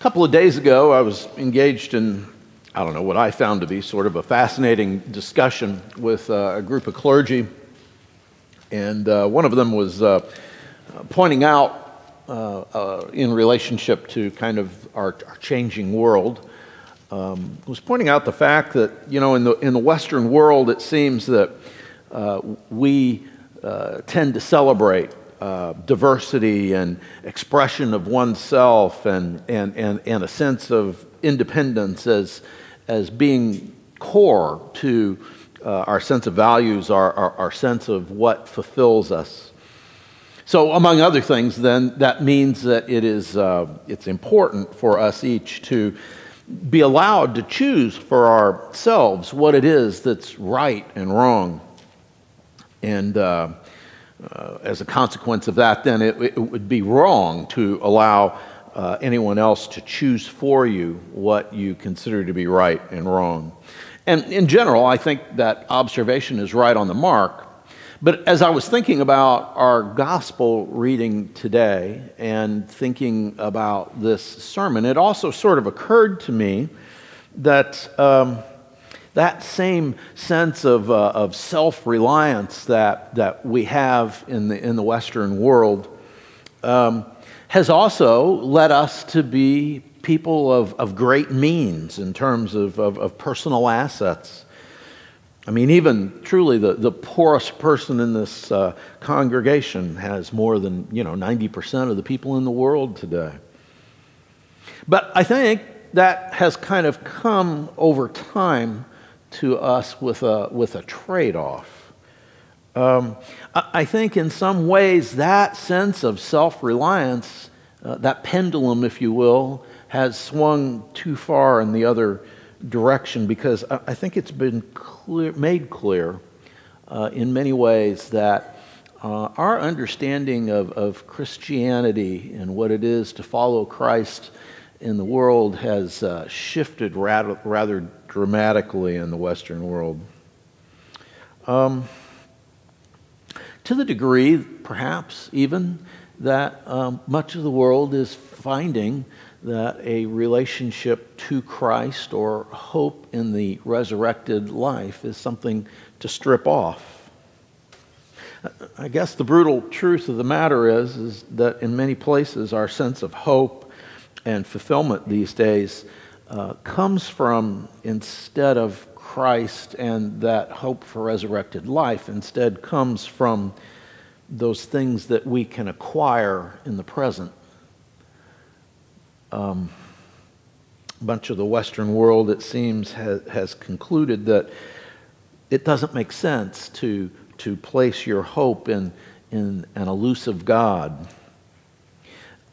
couple of days ago, I was engaged in, I don't know, what I found to be sort of a fascinating discussion with a group of clergy. And one of them was pointing out, in relationship to kind of our changing world, was pointing out the fact that, you know, in the Western world, it seems that we tend to celebrate diversity and expression of oneself and a sense of independence as being core to our sense of values, our sense of what fulfills us. So, among other things, then, that means that it's important for us each to be allowed to choose for ourselves what it is that's right and wrong. And as a consequence of that, then it would be wrong to allow anyone else to choose for you what you consider to be right and wrong. And in general, I think that observation is right on the mark. But as I was thinking about our gospel reading today and thinking about this sermon, it also sort of occurred to me that that same sense of self-reliance that we have in the Western world has also led us to be people of great means in terms of personal assets. I mean, even truly the poorest person in this congregation has more than 90% of the people in the world today. But I think that has kind of come over time to us with a trade-off. I think in some ways that sense of self-reliance, that pendulum, if you will, has swung too far in the other direction, because I think it's been made clear in many ways that our understanding of Christianity and what it is to follow Christ in the world has shifted rather dramatically in the Western world. To the degree, perhaps even, that much of the world is finding that a relationship to Christ or hope in the resurrected life is something to strip off. I guess the brutal truth of the matter is that in many places our sense of hope and fulfillment these days comes from, instead of Christ and that hope for resurrected life, instead comes from those things that we can acquire in the present. Much of the Western world, it seems, has concluded that it doesn't make sense to place your hope in an elusive God,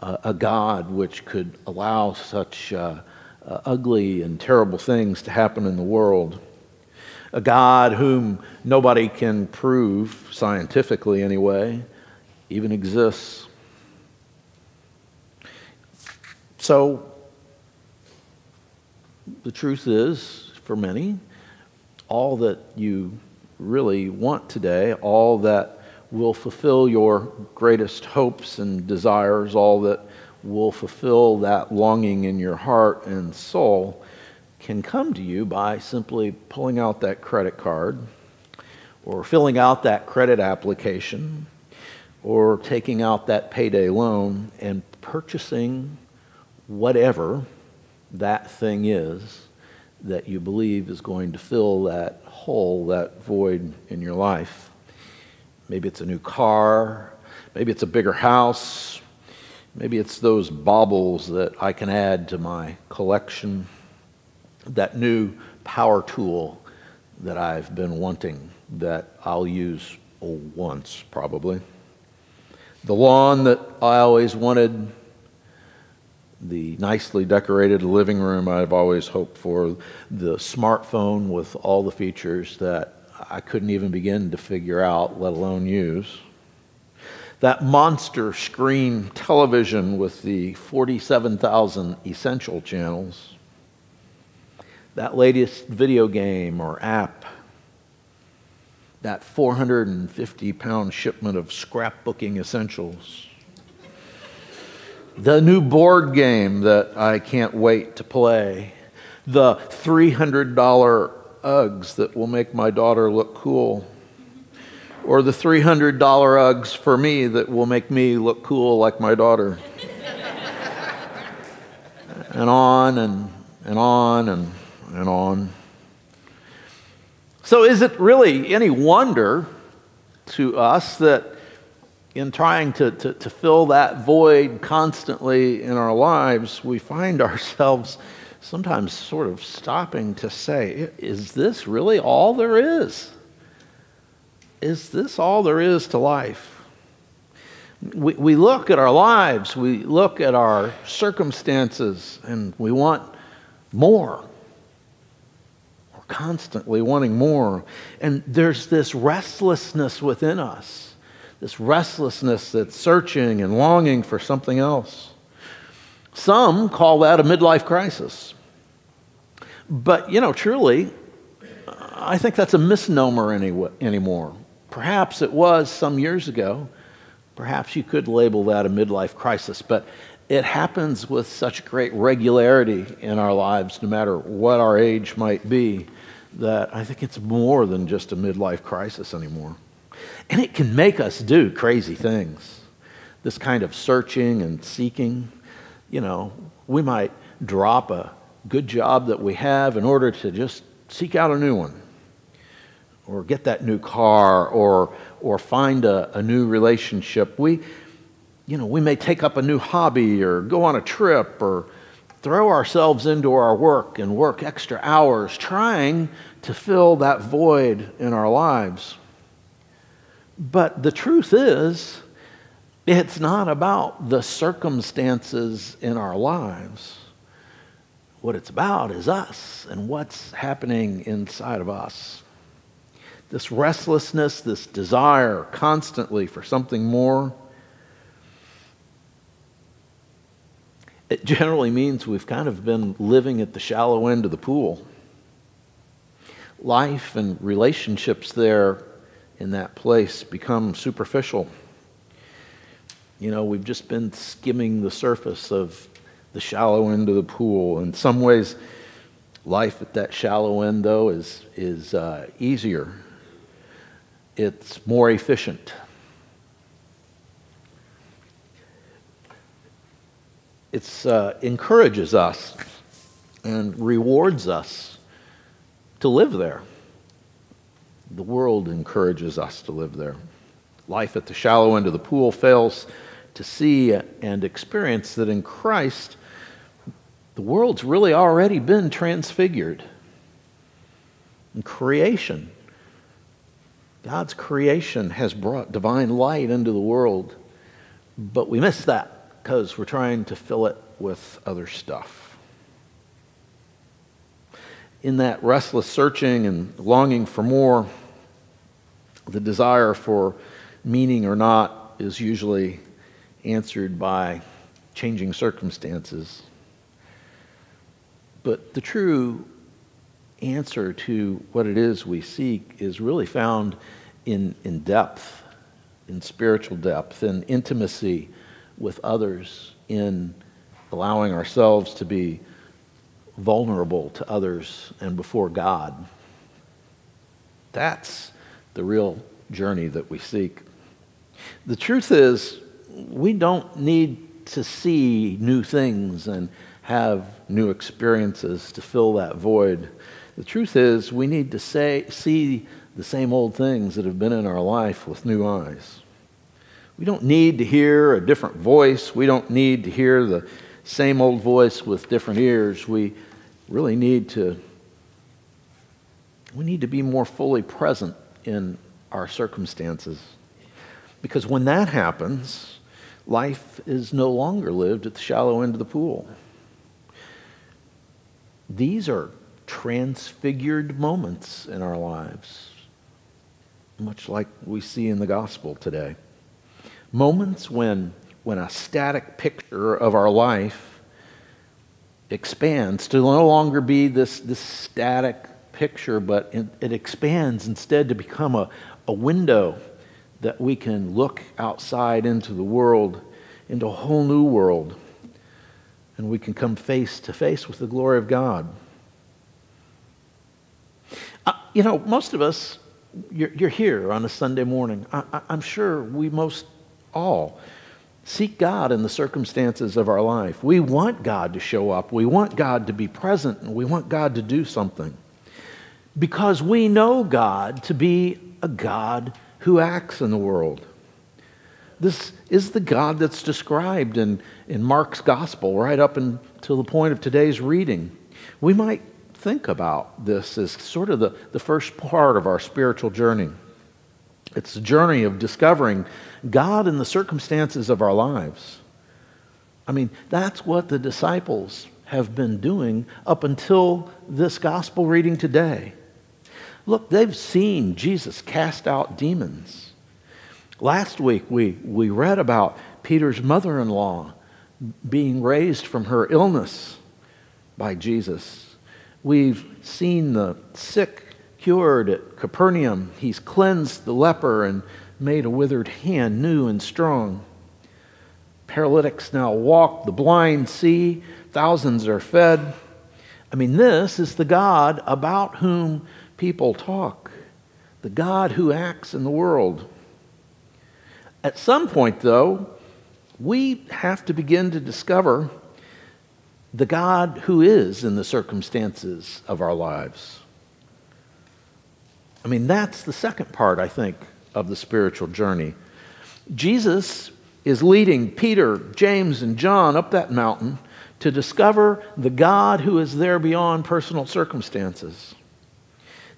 a God which could allow such ugly and terrible things to happen in the world, a God whom nobody can prove, scientifically anyway, even exists. So, the truth is, for many, all that you really want today, all that will fulfill your greatest hopes and desires, all that will fulfill that longing in your heart and soul, can come to you by simply pulling out that credit card, or filling out that credit application, or taking out that payday loan and purchasing whatever that thing is that you believe is going to fill that hole, that void in your life. Maybe it's a new car, maybe it's a bigger house, maybe it's those baubles that I can add to my collection, that new power tool that I've been wanting that I'll use once probably, the lawn that I always wanted, the nicely decorated living room I've always hoped for, the smartphone with all the features that I couldn't even begin to figure out, let alone use, that monster screen television with the 47,000 essential channels, that latest video game or app, that 450-pound shipment of scrapbooking essentials, the new board game that I can't wait to play, the $300 Uggs that will make my daughter look cool, or the $300 Uggs for me that will make me look cool like my daughter. And on and on and on. So is it really any wonder to us that in trying to fill that void constantly in our lives, we find ourselves sometimes sort of stopping to say, is this really all there is? Is this all there is to life? We look at our lives, we look at our circumstances, and we want more. We're constantly wanting more. And there's this restlessness within us, this restlessness that's searching and longing for something else. Some call that a midlife crisis. But, truly, I think that's a misnomer anymore. Perhaps it was some years ago. Perhaps you could label that a midlife crisis, but it happens with such great regularity in our lives, no matter what our age might be, that I think it's more than just a midlife crisis anymore. And it can make us do crazy things. This kind of searching and seeking, we might drop a good job that we have in order to just seek out a new one, or get that new car, or find a new relationship. We may take up a new hobby, or go on a trip, or throw ourselves into our work and work extra hours trying to fill that void in our lives. But the truth is, it's not about the circumstances in our lives. What it's about is us and what's happening inside of us. This restlessness, this desire constantly for something more, it generally means we've kind of been living at the shallow end of the pool. Life and relationships there in that place become superficial. We've just been skimming the surface of the shallow end of the pool. In some ways, life at that shallow end, though, is easier. It's more efficient. It encourages us and rewards us to live there. The world encourages us to live there. Life at the shallow end of the pool fails to see and experience that in Christ, the world's really already been transfigured. In creation, God's creation has brought divine light into the world, but we miss that because we're trying to fill it with other stuff. In that restless searching and longing for more, the desire for meaning or not is usually answered by changing circumstances. But the true answer to what it is we seek is really found in depth, in spiritual depth, in intimacy with others, in allowing ourselves to be vulnerable to others and before God. That's the real journey that we seek. The truth is, we don't need to see new things and have new experiences to fill that void. The truth is, we need to see the same old things that have been in our life with new eyes. We don't need to hear a different voice. We don't need to hear the same old voice with different ears. We really need to be more fully present in our circumstances. Because when that happens, life is no longer lived at the shallow end of the pool. These are transfigured moments in our lives, much like we see in the gospel today. Moments when a static picture of our life expands to no longer be this static picture, but it expands instead to become a window that we can look outside into the world, into a whole new world and we can come face to face with the glory of God. Most of us, you're here on a Sunday morning. I'm sure we most all seek God in the circumstances of our life. We want God to show up. We want God to be present, and we want God to do something. Because we know God to be a God who acts in the world. This is the God that's described in Mark's gospel right up until the point of today's reading. We might think about this as sort of the first part of our spiritual journey. It's a journey of discovering God in the circumstances of our lives. I mean, that's what the disciples have been doing up until this gospel reading today. Look, they've seen Jesus cast out demons. Last week, we read about Peter's mother-in-law being raised from her illness by Jesus. We've seen the sick cured at Capernaum. He's cleansed the leper and made a withered hand new and strong. Paralytics now walk, the blind see, thousands are fed. I mean, this is the God about whom people talk, the God who acts in the world. At some point, though, we have to begin to discover the God who is in the circumstances of our lives. I mean, that's the second part, I think, of the spiritual journey. Jesus is leading Peter, James, and John up that mountain to discover the God who is there beyond personal circumstances.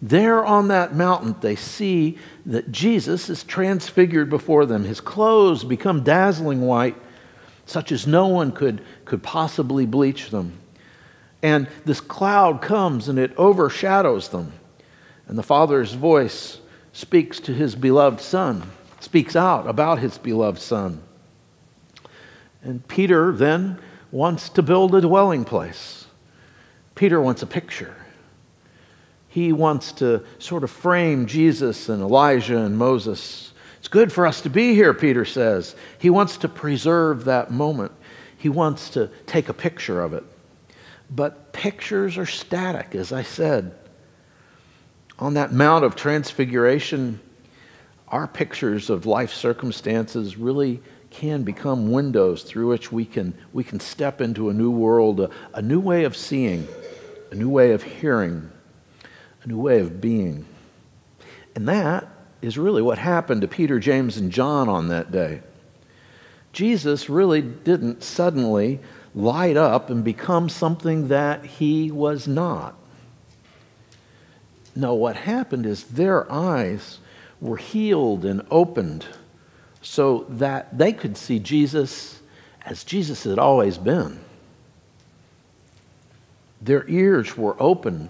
There on that mountain, they see that Jesus is transfigured before them. His clothes become dazzling white, such as no one could possibly bleach them. And this cloud comes and it overshadows them. And the Father's voice speaks to his beloved Son, speaks out about his beloved Son. And Peter then wants to build a dwelling place. Peter wants a picture. He wants to sort of frame Jesus and Elijah and Moses. It's good for us to be here, Peter says. He wants to preserve that moment. He wants to take a picture of it. But pictures are static, as I said. On that Mount of Transfiguration, our pictures of life circumstances really can become windows through which we can step into a new world, a new way of seeing, a new way of hearing, a new way of being. And that is really what happened to Peter, James, and John on that day. Jesus really didn't suddenly light up and become something that he was not. No, what happened is their eyes were healed and opened so that they could see Jesus as Jesus had always been. Their ears were open.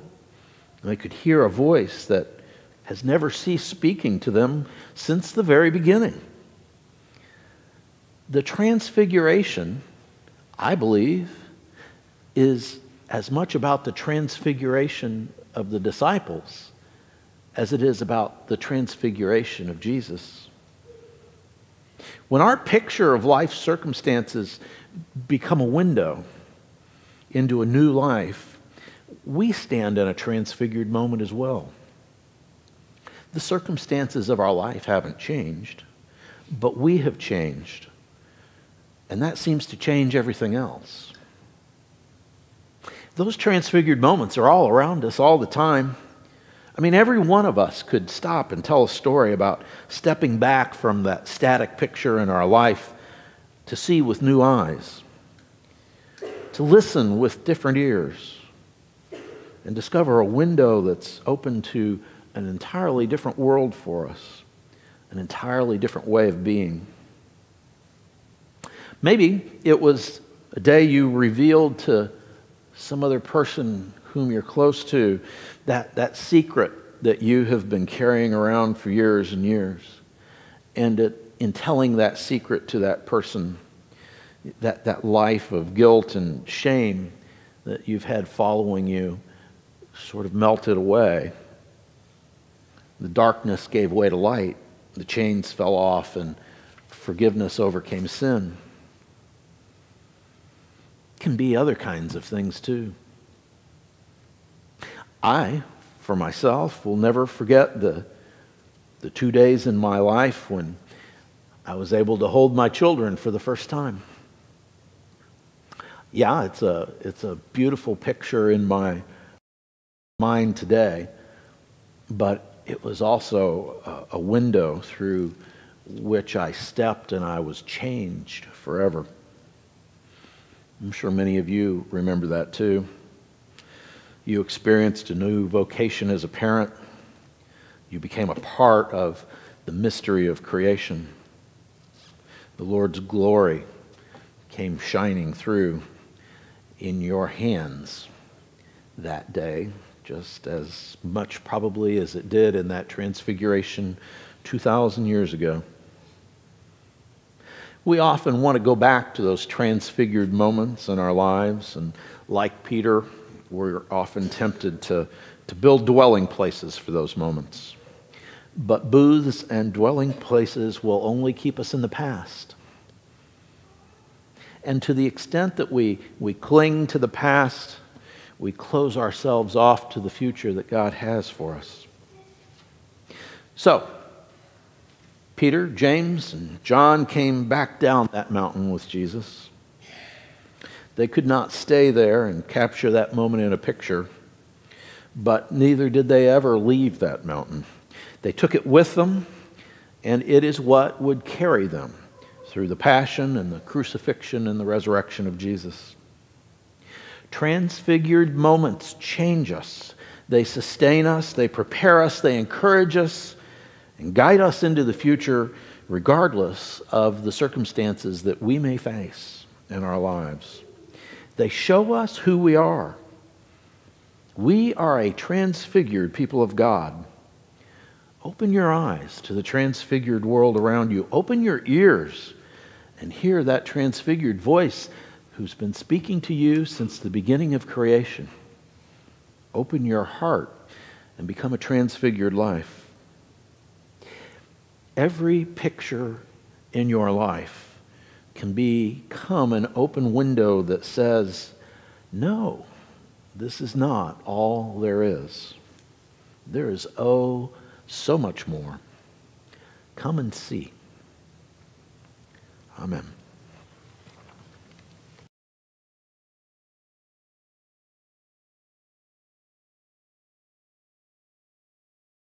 They could hear a voice that has never ceased speaking to them since the very beginning. The transfiguration, I believe, is as much about the transfiguration of the disciples as it is about the transfiguration of Jesus. When our picture of life circumstances become a window into a new life, we stand in a transfigured moment as well. The circumstances of our life haven't changed, but we have changed. And that seems to change everything else. Those transfigured moments are all around us all the time. I mean, every one of us could stop and tell a story about stepping back from that static picture in our life to see with new eyes, to listen with different ears, and discover a window that's open to an entirely different world for us, an entirely different way of being. Maybe it was a day you revealed to some other person whom you're close to that secret that you have been carrying around for years and years. And in telling that secret to that person, that life of guilt and shame that you've had following you sort of melted away. The darkness gave way to light. The chains fell off and forgiveness overcame sin. can be other kinds of things too. I, for myself, will never forget the 2 days in my life when I was able to hold my children for the first time. Yeah, it's a beautiful picture in my mind today, but it was also a window through which I stepped and I was changed forever. I'm sure many of you remember that too. You experienced a new vocation as a parent. You became a part of the mystery of creation. The Lord's glory came shining through in your hands that day, just as much probably as it did in that transfiguration 2,000 years ago. We often want to go back to those transfigured moments in our lives, and like Peter, we're often tempted to build dwelling places for those moments. But booths and dwelling places will only keep us in the past. And to the extent that we cling to the past, we close ourselves off to the future that God has for us. So, Peter, James, and John came back down that mountain with Jesus. They could not stay there and capture that moment in a picture, but neither did they ever leave that mountain. They took it with them, and it is what would carry them through the passion and the crucifixion and the resurrection of Jesus. Transfigured moments change us. They sustain us, they prepare us, they encourage us, and guide us into the future regardless of the circumstances that we may face in our lives. They show us who we are. We are a transfigured people of God. Open your eyes to the transfigured world around you. Open your ears and hear that transfigured voice who's been speaking to you since the beginning of creation. Open your heart and become a transfigured life. Every picture in your life can become an open window that says, no, this is not all there is. There is, so much more. Come and see. Amen.